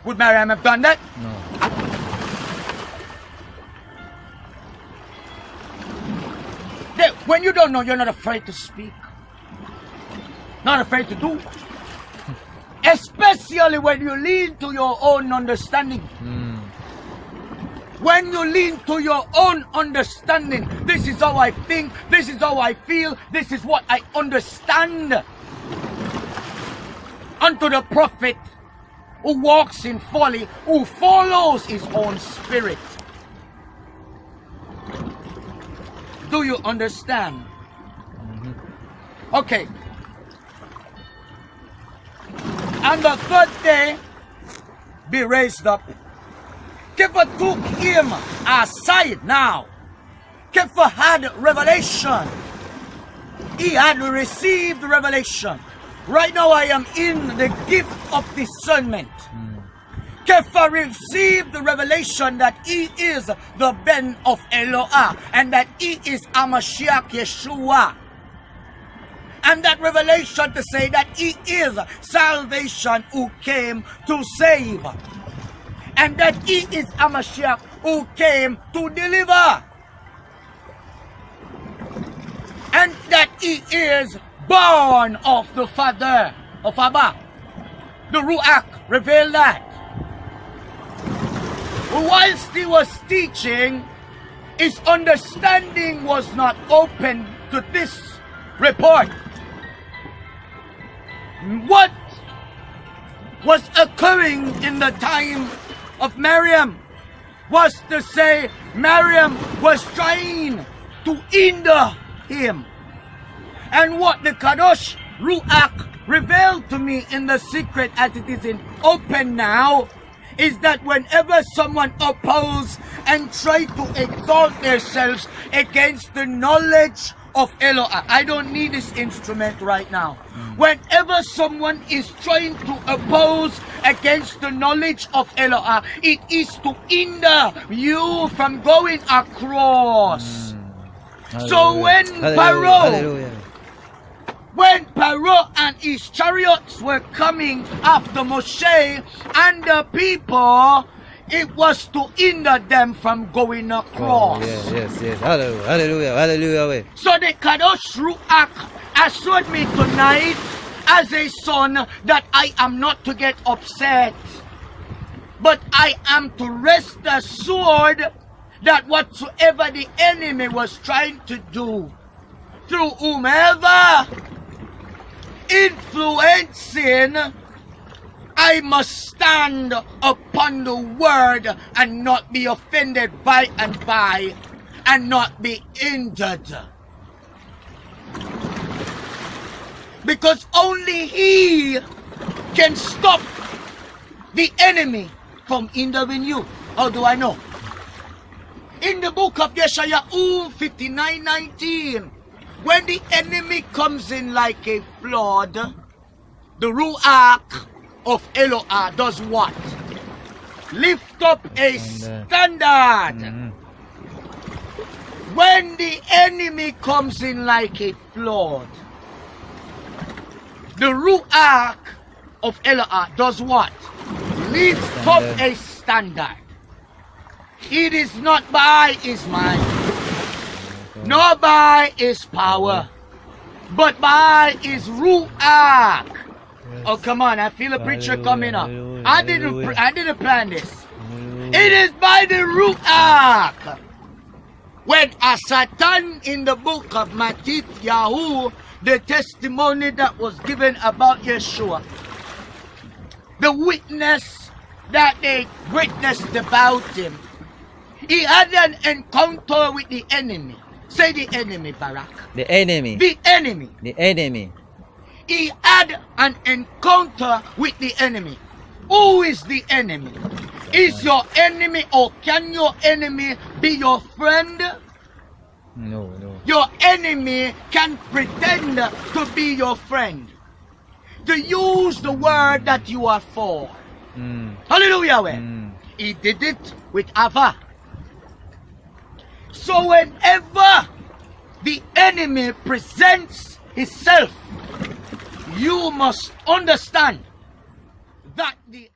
Would Miriam have done that? No. When you don't know, you're not afraid to speak. Not afraid to do. Especially when you lean to your own understanding. When you lean to your own understanding, this is how I think, this is how I feel, this is what I understand. Unto the prophet who walks in folly, who follows his own spirit. Do you understand? Okay. And the third day, be raised up. Kepha took him aside now. Kepha had revelation. He had received revelation. Right now I am in the gift of discernment. Kepha received the revelation that he is the Ben of Eloah and that he is Mashiach Yeshua. And that revelation to say that he is salvation who came to save. And that he is Mashiach who came to deliver. And that he is born of the Father of Abba. The Ruach revealed that. Whilst he was teaching, his understanding was not open to this report. What was occurring in the time of Miriam was to say Miriam was trying to hinder him. And what the Kadosh Ruach revealed to me in the secret as it is in open now is that whenever someone opposes and try to exalt themselves against the knowledge of Eloah, I don't need this instrument right now. Whenever someone is trying to oppose against the knowledge of Eloah, it is to hinder you from going across. So when Pharaoh and his chariots were coming after Moshe and the people, it was to hinder them from going across. Yes. Hallelujah. So the Kadosh Ruach assured me tonight as a son that I am not to get upset, but I am to rest assured that whatsoever the enemy was trying to do, through whomever influencing, I must stand upon the word and not be offended by and not be injured. Because only he can stop the enemy from hindering you. How do I know? In the book of Yeshayahu 59:19, when the enemy comes in like a flood, the Ruach of Eloah does what? Lift up a standard. When the enemy comes in like a flood, the Ruach of Eloah does what? Lift up a standard. It is not by his might, nor by his power, but by his Ruach. Oh, come on, I feel a preacher coming up. I didn't plan this. It is by the Ruach. When Satan in the book of Matthew, the testimony that was given about Yeshua, the witness that they witnessed about him, he had an encounter with the enemy. Say the enemy, Barak. The enemy. The enemy. The enemy. He had an encounter with the enemy. Who is the enemy? Is your enemy, or can your enemy be your friend? No. Your enemy can pretend to be your friend, to use the word that you are for. Hallelujah. He did it with Ava. So whenever the enemy presents himself, you must understand that the